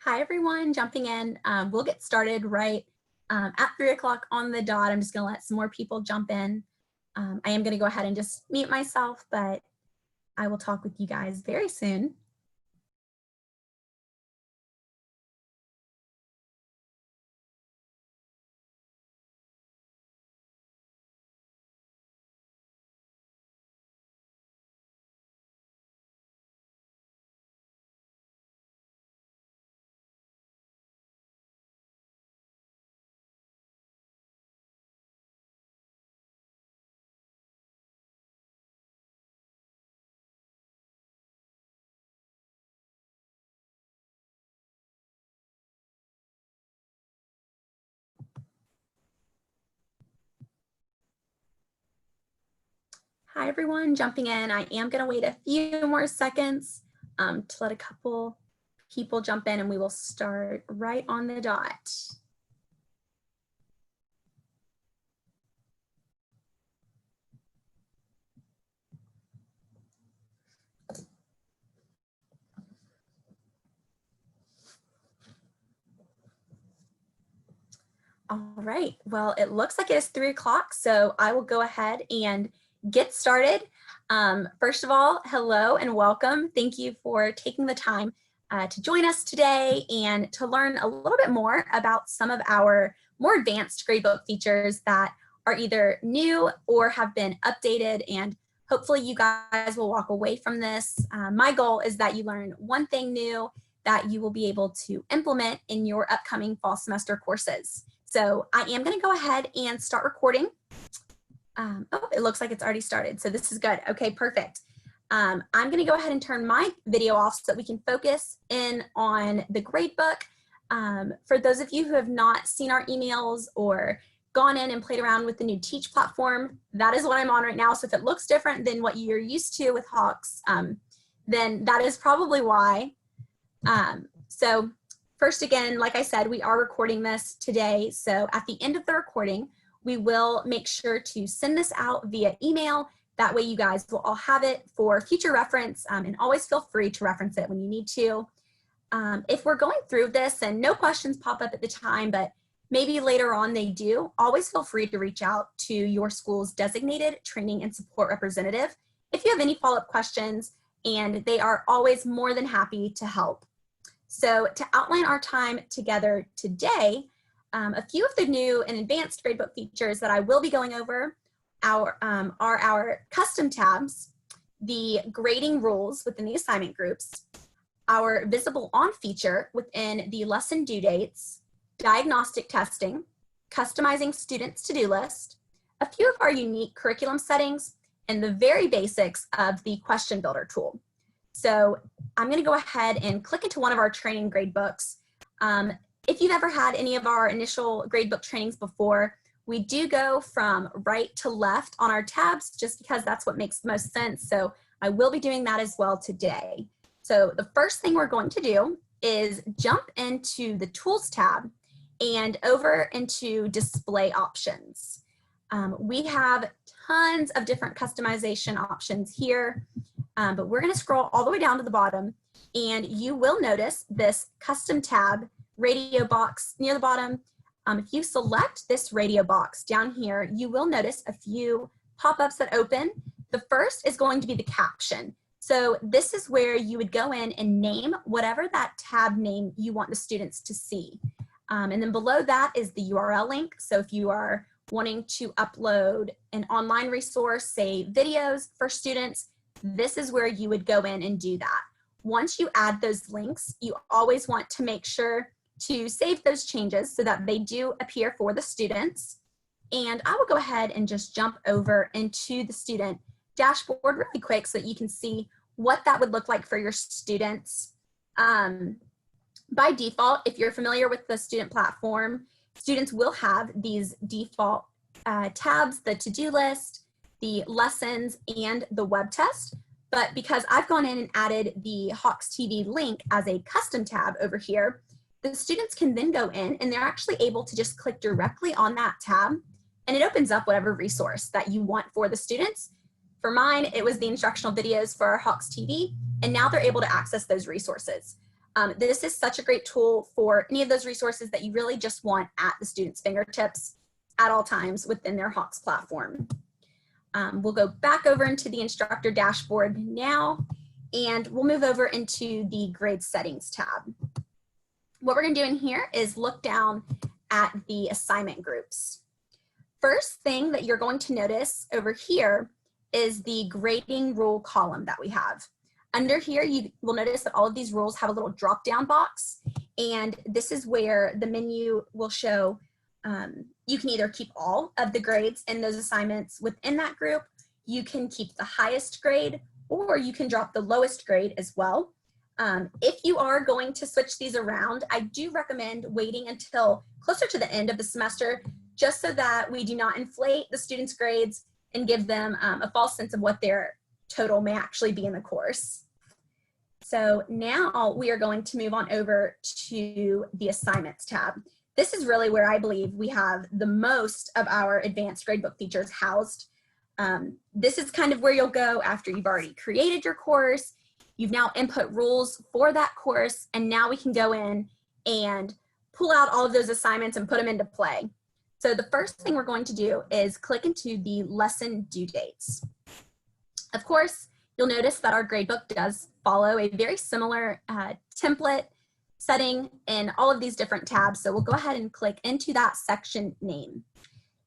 Hi, everyone, jumping in. We'll get started right at 3 o'clock on the dot. I'm just going to let some more people jump in. I am going to go ahead and just mute myself, but I will talk with you guys very soon. Hi, everyone, jumping in. I am going to wait a few more seconds to let a couple people jump in, and we will start right on the dot. All right, well, it looks like it is 3 o'clock, so I will go ahead and get started. First of all, hello and welcome. Thank you for taking the time to join us today and to learn a little bit more about some of our more advanced gradebook features that are either new or have been updated, and hopefully you guys will walk away from this. My goal is that you learn one thing new that you will be able to implement in your upcoming fall semester courses. So I am going to go ahead and start recording. Oh, it looks like it's already started. So this is good. Okay, perfect. I'm going to go ahead and turn my video off so that we can focus in on the gradebook. For those of you who have not seen our emails or gone in and played around with the new Teach platform, that is what I'm on right now. So if it looks different than what you're used to with Hawks, then that is probably why. So first, again, like I said, we are recording this today. So at the end of the recording, we will make sure to send this out via email. That way you guys will all have it for future reference, and always feel free to reference it when you need to. If we're going through this and no questions pop up at the time, but maybe later on they do, always feel free to reach out to your school's designated training and support representative if you have any follow-up questions, and they are always more than happy to help. So to outline our time together today, a few of the new and advanced gradebook features that I will be going over are our custom tabs, the grading rules within the assignment groups, our visible on feature within the lesson due dates, diagnostic testing, customizing students' to-do list, a few of our unique curriculum settings, and the very basics of the question builder tool. So I'm going to go ahead and click into one of our training grade books. If you've ever had any of our initial gradebook trainings before, we do go from right to left on our tabs just because that's what makes the most sense. So I will be doing that as well today. So the first thing we're going to do is jump into the Tools tab and over into Display Options. We have tons of different customization options here. But we're going to scroll all the way down to the bottom, and you will notice this custom tab radio box near the bottom. If you select this radio box down here, you will notice a few pop-ups that open. The first is going to be the caption. So this is where you would go in and name whatever that tab name you want the students to see. And then below that is the URL link. So if you are wanting to upload an online resource, say videos for students, this is where you would go in and do that. Once you add those links, you always want to make sure to save those changes so that they do appear for the students. And I will go ahead and just jump over into the student dashboard really quick so that you can see what that would look like for your students. By default, if you're familiar with the student platform, students will have these default tabs, the to-do list, the lessons, and the web test. But because I've gone in and added the Hawks TV link as a custom tab over here, the students can then go in and they're actually able to just click directly on that tab, and it opens up whatever resource that you want for the students. For mine, it was the instructional videos for our Hawks TV, and now they're able to access those resources. This is such a great tool for any of those resources that you really just want at the student's fingertips at all times within their Hawks platform. We'll go back over into the instructor dashboard now, and we'll move over into the grade settings tab. What we're going to do in here is look down at the assignment groups. First thing that you're going to notice over here is the grading rule column that we have. Under here, you will notice that all of these rules have a little drop-down box, and this is where the menu will show you can either keep all of the grades in those assignments within that group, you can keep the highest grade, or you can drop the lowest grade as well. If you are going to switch these around, I do recommend waiting until closer to the end of the semester, just so that we do not inflate the students' grades and give them a false sense of what their total may actually be in the course. So now we are going to move on over to the assignments tab. This is really where I believe we have the most of our advanced gradebook features housed. This is kind of where you'll go after you've already created your course. You've now input rules for that course, and now we can go in and pull out all of those assignments and put them into play. So the first thing we're going to do is click into the lesson due dates. Of course, you'll notice that our gradebook does follow a very similar template setting in all of these different tabs. So we'll go ahead and click into that section name.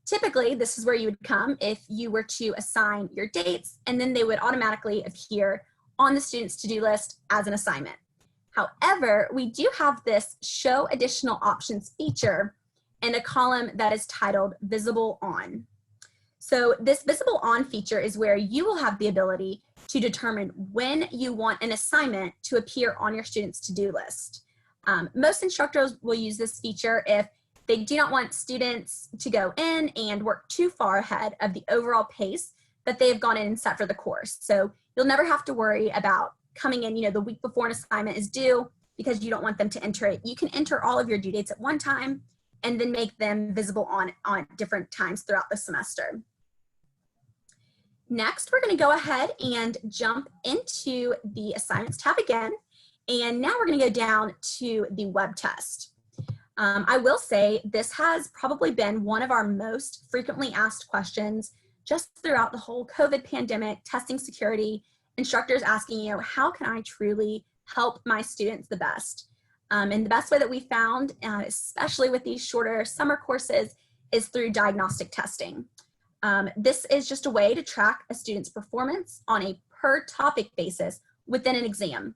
Typically, this is where you would come if you were to assign your dates, and then they would automatically appear on the student's to-do list as an assignment. However, we do have this show additional options feature in a column that is titled visible on. So this visible on feature is where you will have the ability to determine when you want an assignment to appear on your student's to-do list. Most instructors will use this feature if they do not want students to go in and work too far ahead of the overall pace that they have gone in and set for the course. So you'll never have to worry about coming in, the week before an assignment is due because you don't want them to enter it. You can enter all of your due dates at one time and then make them visible on different times throughout the semester. Next, we're going to go ahead and jump into the assignments tab again. And now we're going to go down to the web test. I will say this has probably been one of our most frequently asked questions just throughout the whole COVID pandemic, testing security, instructors asking, how can I truly help my students the best? And the best way that we found, especially with these shorter summer courses, is through diagnostic testing. This is just a way to track a student's performance on a per topic basis within an exam.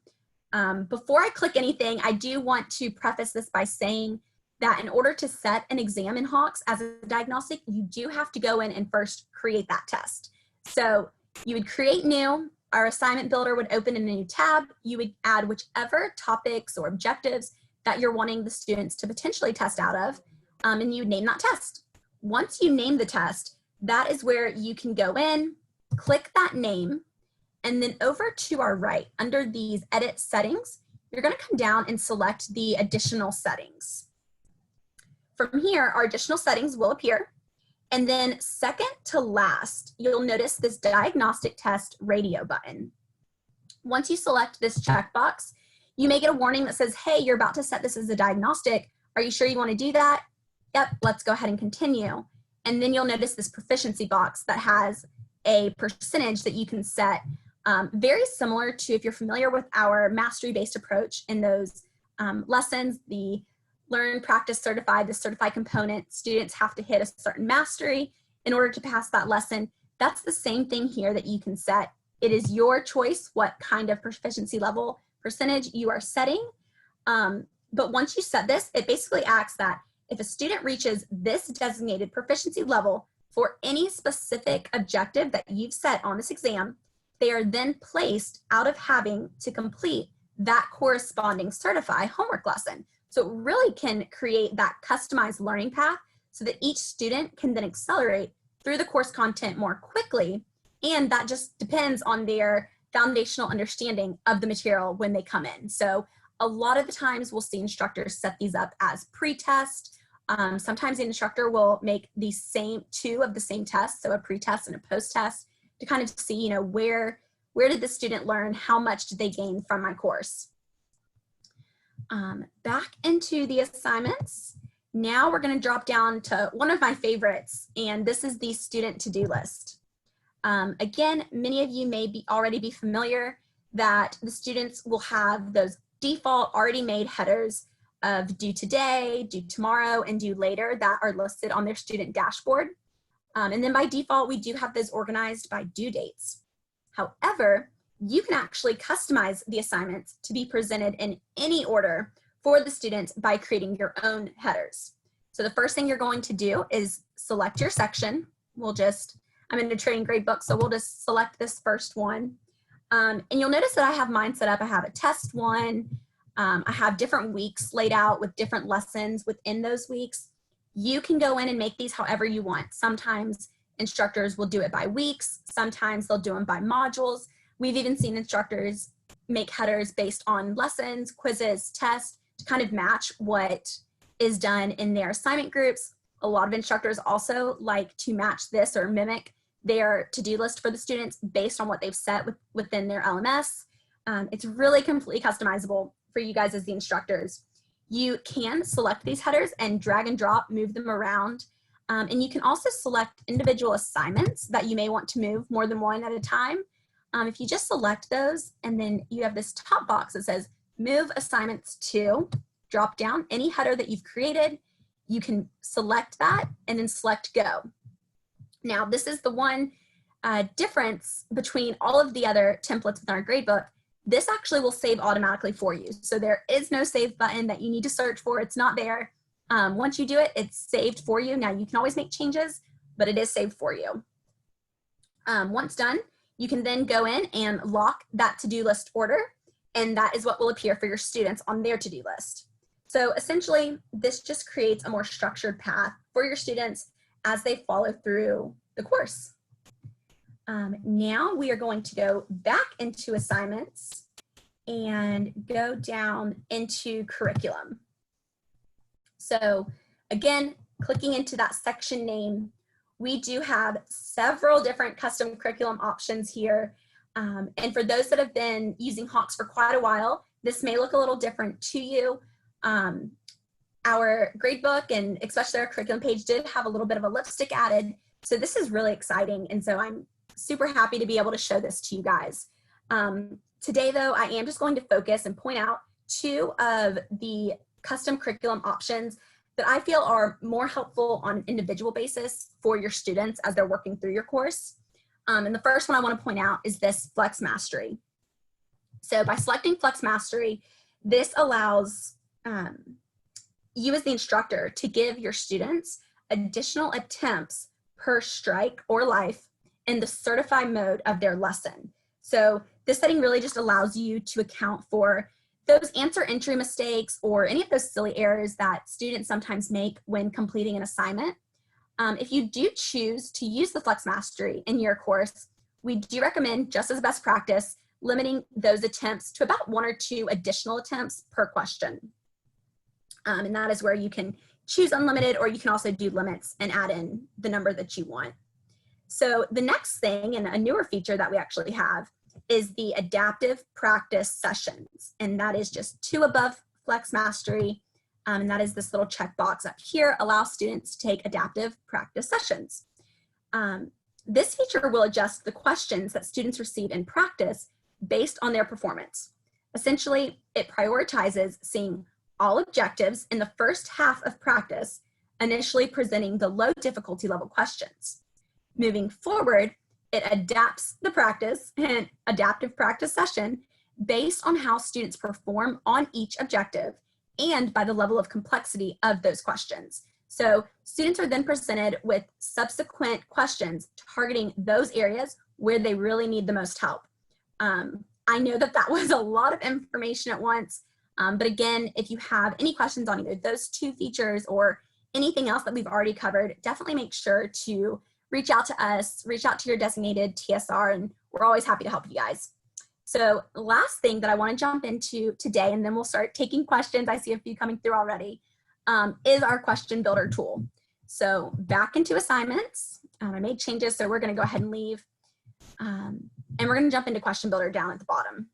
Before I click anything, I do want to preface this by saying that in order to set an exam in Hawks as a diagnostic, you do have to go in and first create that test. So you would create new, our assignment builder would open in a new tab, you would add whichever topics or objectives that you're wanting the students to potentially test out of, and you would name that test. Once you name the test, that is where you can go in, click that name, and then over to our right, under these edit settings, you're gonna come down and select the additional settings. From here, our additional settings will appear. And then second to last, you'll notice this diagnostic test radio button. Once you select this checkbox, you may get a warning that says, hey, you're about to set this as a diagnostic. Are you sure you want to do that? Yep, let's go ahead and continue. And then you'll notice this proficiency box that has a percentage that you can set, very similar to if you're familiar with our mastery-based approach in those lessons, the learn, practice, certify, the certify component, students have to hit a certain mastery in order to pass that lesson. That's the same thing here that you can set. It is your choice what kind of proficiency level percentage you are setting. But once you set this, it basically acts that if a student reaches this designated proficiency level for any specific objective that you've set on this exam, they are then placed out of having to complete that corresponding certify homework lesson. So it really can create that customized learning path so that each student can then accelerate through the course content more quickly. And that just depends on their foundational understanding of the material when they come in. So a lot of the times we'll see instructors set these up as pre-test. Sometimes the instructor will make the same two of the same tests, so a pre-test and a post-test, to kind of see, where did the student learn, how much did they gain from my course. Back into the assignments. Now we're going to drop down to one of my favorites, and this is the student to-do list. Again, many of you may already be familiar that the students will have those default already made headers of due today, due tomorrow, and due later that are listed on their student dashboard. And then by default, we do have those organized by due dates. However, you can actually customize the assignments to be presented in any order for the students by creating your own headers. So the first thing you're going to do is select your section. I'm in a training grade book, so we'll just select this first one. And you'll notice that I have mine set up. I have a test one. I have different weeks laid out with different lessons within those weeks. You can go in and make these however you want. Sometimes instructors will do it by weeks. Sometimes they'll do them by modules. We've even seen instructors make headers based on lessons, quizzes, tests to kind of match what is done in their assignment groups. A lot of instructors also like to match this or mimic their to-do list for the students based on what they've set within their LMS. It's really completely customizable for you guys as the instructors. You can select these headers and drag and drop, move them around. And you can also select individual assignments that you may want to move more than one at a time. If you just select those and then you have this top box that says move assignments to, drop down any header that you've created, you can select that and then select go. Now this is the one difference between all of the other templates within our gradebook. This actually will save automatically for you. So there is no save button that you need to search for. It's not there. Once you do it, it's saved for you. Now you can always make changes, but it is saved for you. Once done, you can then go in and lock that to-do list order, and that is what will appear for your students on their to-do list. So essentially, this just creates a more structured path for your students as they follow through the course. Now we are going to go back into assignments and go down into curriculum. So again, clicking into that section name, we do have several different custom curriculum options here. And for those that have been using Hawks for quite a while, this may look a little different to you. Our gradebook and especially our curriculum page did have a little bit of a lipstick added. So this is really exciting. And so I'm super happy to be able to show this to you guys. Today though, I am just going to focus and point out two of the custom curriculum options that I feel are more helpful on an individual basis for your students as they're working through your course. And the first one I want to point out is this Flex Mastery. So by selecting Flex Mastery, this allows you as the instructor to give your students additional attempts per strike or life in the certified mode of their lesson. So this setting really just allows you to account for those answer entry mistakes or any of those silly errors that students sometimes make when completing an assignment. If you do choose to use the Flex Mastery in your course, we do recommend, just as best practice, limiting those attempts to about 1 or 2 additional attempts per question. And that is where you can choose unlimited, or you can also do limits and add in the number that you want. So the next thing, and a newer feature that we actually have, is the adaptive practice sessions. And that is just 2 above Flex Mastery. And that is this little checkbox up here, allow students to take adaptive practice sessions. This feature will adjust the questions that students receive in practice based on their performance. Essentially, it prioritizes seeing all objectives in the first half of practice, initially presenting the low difficulty level questions. Moving forward, it adapts the practice and adaptive practice session based on how students perform on each objective and by the level of complexity of those questions. So students are then presented with subsequent questions targeting those areas where they really need the most help. I know that that was a lot of information at once, but again, if you have any questions on either those 2 features or anything else that we've already covered, definitely make sure to reach out to us, reach out to your designated TSR, and we're always happy to help you guys. So last thing that I want to jump into today, and then we'll start taking questions, I see a few coming through already, is our question builder tool. So back into assignments, I made changes, so we're going to go ahead and leave. And we're going to jump into question builder down at the bottom.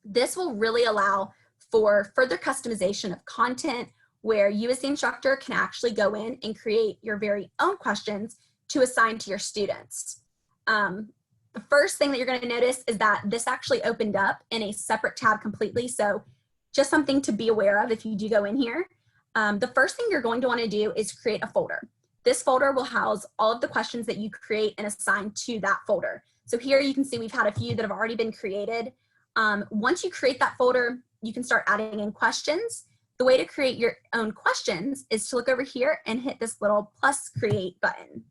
This will really allow for further customization of content where you as the instructor can actually go in and create your very own questions to assign to your students. The first thing that you're going to notice is that this actually opened up in a separate tab completely. So just something to be aware of if you do go in here. The first thing you're going to want to do is create a folder. This folder will house all of the questions that you create and assign to that folder. So here you can see we've had a few that have already been created. Once you create that folder, you can start adding in questions. The way to create your own questions is to look over here and hit this little plus create button.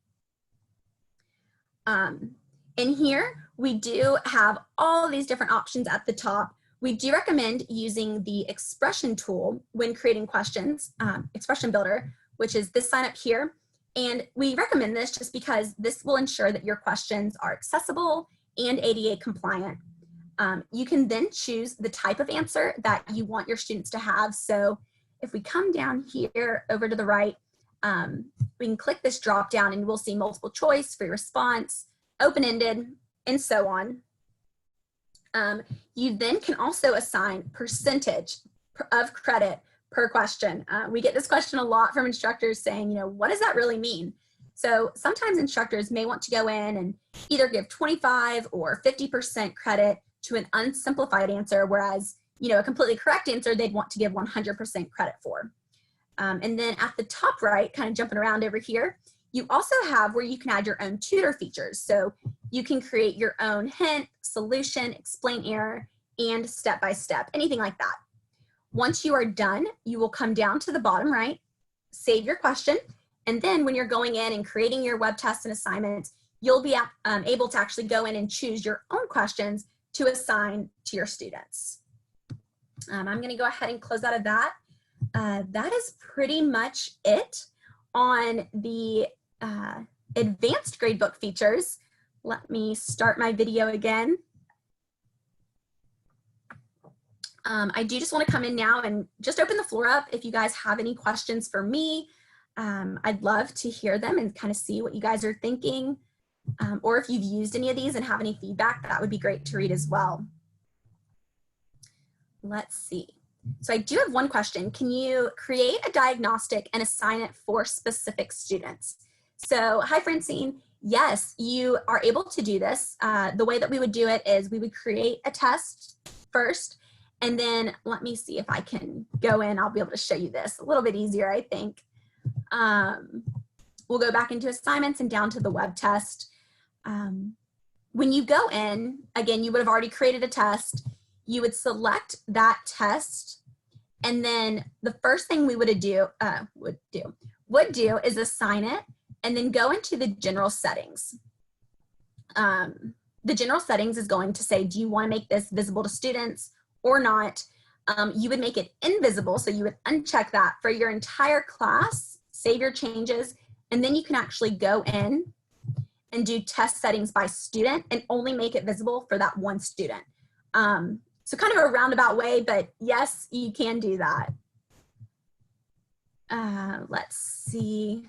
In here, we do have all these different options at the top. We do recommend using the expression tool when creating questions, expression builder, which is this sign up here. And we recommend this just because this will ensure that your questions are accessible and ADA compliant. You can then choose the type of answer that you want your students to have. So if we come down here over to the right, we can click this drop down and we'll see multiple choice for your response, open-ended, and so on. You then can also assign percentage of credit per question. We get this question a lot from instructors saying, you know, what does that really mean? So sometimes instructors may want to go in and either give 25 or 50% credit to an unsimplified answer, whereas, you know, a completely correct answer they'd want to give 100% credit for. And then at the top right, kind of jumping around over here, you also have where you can add your own tutor features. So you can create your own hint, solution, explain error, and step-by-step, anything like that. Once you are done, you will come down to the bottom right, save your question, and then when you're going in and creating your web tests and assignments, you'll be able to actually go in and choose your own questions to assign to your students. I'm going to go ahead and close out of that. That is pretty much it on the advanced gradebook features. Let me start my video again. I do just want to come in now and just open the floor up. If you guys have any questions for me, I'd love to hear them and kind of see what you guys are thinking. Or if you've used any of these and have any feedback, that would be great to read as well. Let's see. So I do have one question. Can you create a diagnostic and assign it for specific students? So hi, Francine. Yes, you are able to do this. The way that we would do it is we would create a test first, and then let me see if I can go in. I'll be able to show you this a little bit easier, I think. We'll go back into assignments and down to the web test. When you go in, again, you would have already created a test. You would select that test, and then the first thing we would do is assign it, and then go into the general settings. The general settings is going to say, do you want to make this visible to students or not? You would make it invisible, so you would uncheck that for your entire class, save your changes, and then you can actually go in and do test settings by student and only make it visible for that one student. So kind of a roundabout way, but yes, you can do that. Let's see.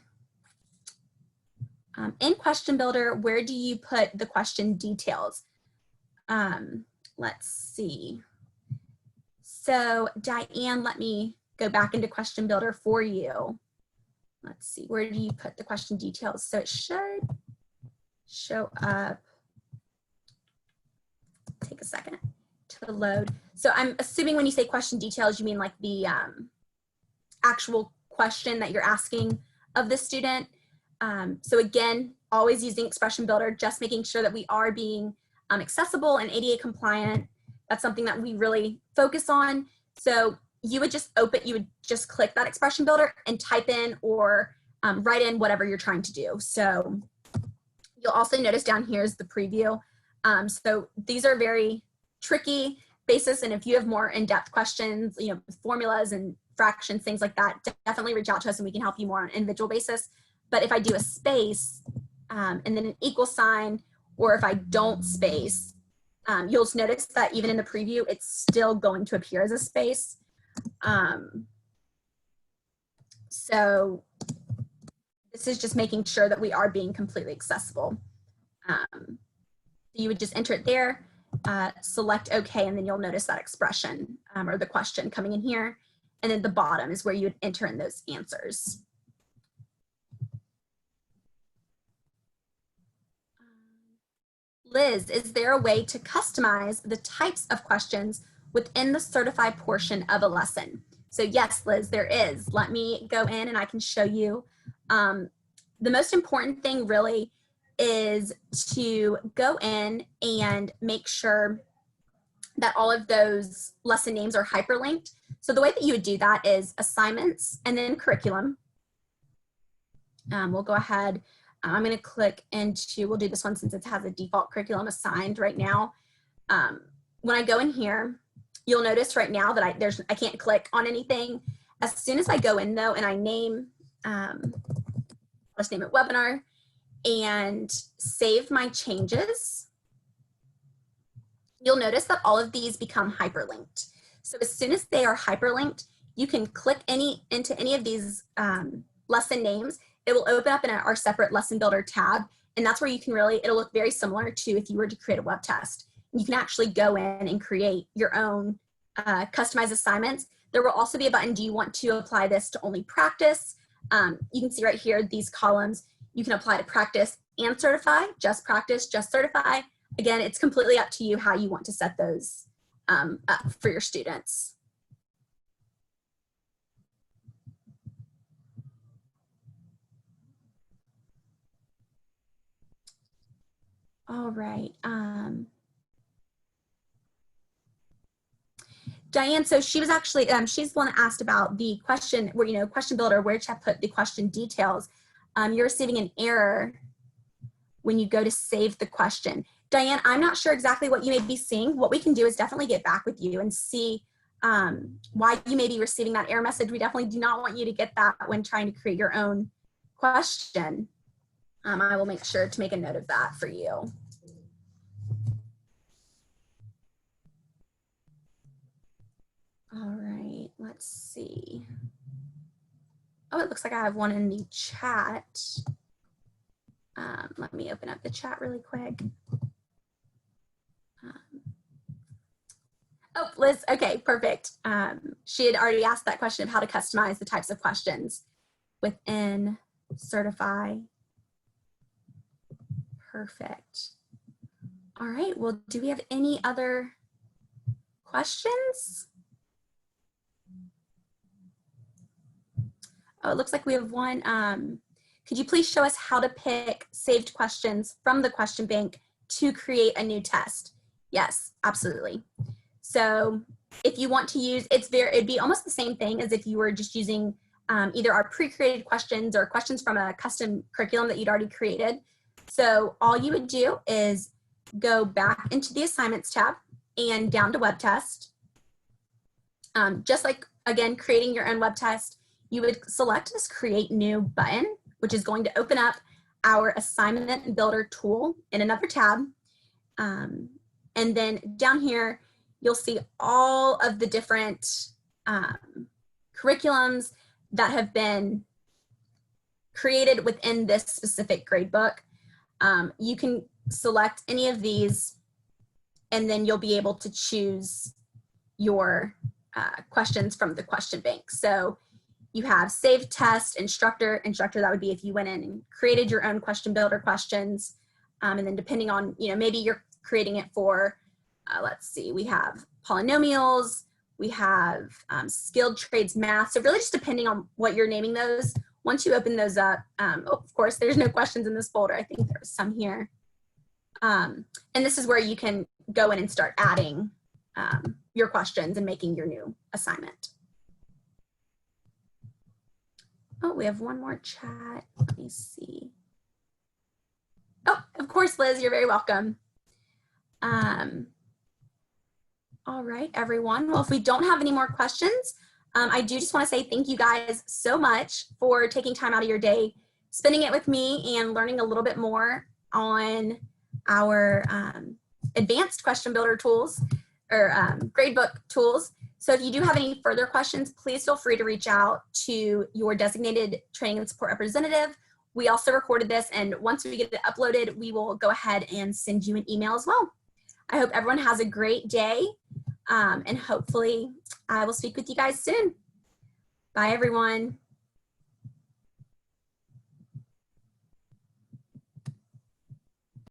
In Question Builder, where do you put the question details? Let's see. So Diane, let me go back into Question Builder for you. Let's see, where do you put the question details? So it should show up. Take a second to load. So I'm assuming when you say question details, you mean like the actual question that you're asking of the student. So again, always using Expression Builder, just making sure that we are being accessible and ADA compliant. That's something that we really focus on. So you would just click that Expression Builder and type in or write in whatever you're trying to do. So you'll also notice down here is the preview. So these are very tricky basis, and if you have more in-depth questions, you know, formulas and fractions, things like that, definitely reach out to us and we can help you more on an individual basis. But if I do a space and then an equal sign, or if I don't space, you'll notice that even in the preview, it's still going to appear as a space. So this is just making sure that we are being completely accessible. You would just enter it there, select OK, and then you'll notice that expression or the question coming in here. And then the bottom is where you would enter in those answers. Liz, is there a way to customize the types of questions within the certify portion of a lesson? So yes, Liz, there is. Let me go in and I can show you. The most important thing really is to go in and make sure that all of those lesson names are hyperlinked. So the way that you would do that is assignments and then curriculum. We'll go ahead. I'm going to click into, we'll do this one since it has a default curriculum assigned right now. When I go in here, you'll notice right now that I can't click on anything. As soon as I go in though, and I name, let's name it webinar, and save my changes, you'll notice that all of these become hyperlinked. So as soon as they are hyperlinked, you can click into any of these lesson names. It will open up in our separate lesson builder tab. And that's where you can really, it'll look very similar to if you were to create a web test. You can actually go in and create your own customized assignments. There will also be a button, do you want to apply this to only practice? You can see right here, these columns, you can apply to practice and certify, just practice, just certify. Again, it's completely up to you how you want to set those up for your students. All right. Diane, so she was actually, she's the one that asked about the question where, question builder, where to put the question details. You're receiving an error when you go to save the question. Diane, I'm not sure exactly what you may be seeing. What we can do is definitely get back with you and see why you may be receiving that error message. We definitely do not want you to get that when trying to create your own question. I will make sure to make a note of that for you. All right, let's see. Oh, it looks like I have one in the chat. Let me open up the chat really quick. Oh, Liz, okay, perfect. She had already asked that question of how to customize the types of questions within Certify. Perfect. All right, well, do we have any other questions? Oh, it looks like we have one. Could you please show us how to pick saved questions from the question bank to create a new test? Yes, absolutely. So if you want to use, it'd be almost the same thing as if you were just using either our pre-created questions or questions from a custom curriculum that you'd already created. So all you would do is go back into the assignments tab and down to web test. Just like, again, creating your own web test, you would select this create new button, which is going to open up our assignment builder tool in another tab. And then down here, you'll see all of the different curriculums that have been created within this specific gradebook. You can select any of these, and then you'll be able to choose your questions from the question bank. So you have saved test, instructor, that would be if you went in and created your own question builder questions. And then depending on, maybe you're creating it for, let's see, we have polynomials, we have skilled trades math. So really just depending on what you're naming those, once you open those up, of course, there's no questions in this folder. I think there's some here. And this is where you can go in and start adding your questions and making your new assignment. Oh, we have one more chat. Let me see. Oh, of course, Liz, you're very welcome. All right, everyone. Well, if we don't have any more questions, I do just want to say thank you guys so much for taking time out of your day, spending it with me and learning a little bit more on our advanced question builder tools or gradebook tools. So if you do have any further questions, please feel free to reach out to your designated training and support representative. We also recorded this, and once we get it uploaded, we will go ahead and send you an email as well. I hope everyone has a great day, and hopefully I will speak with you guys soon. Bye, everyone.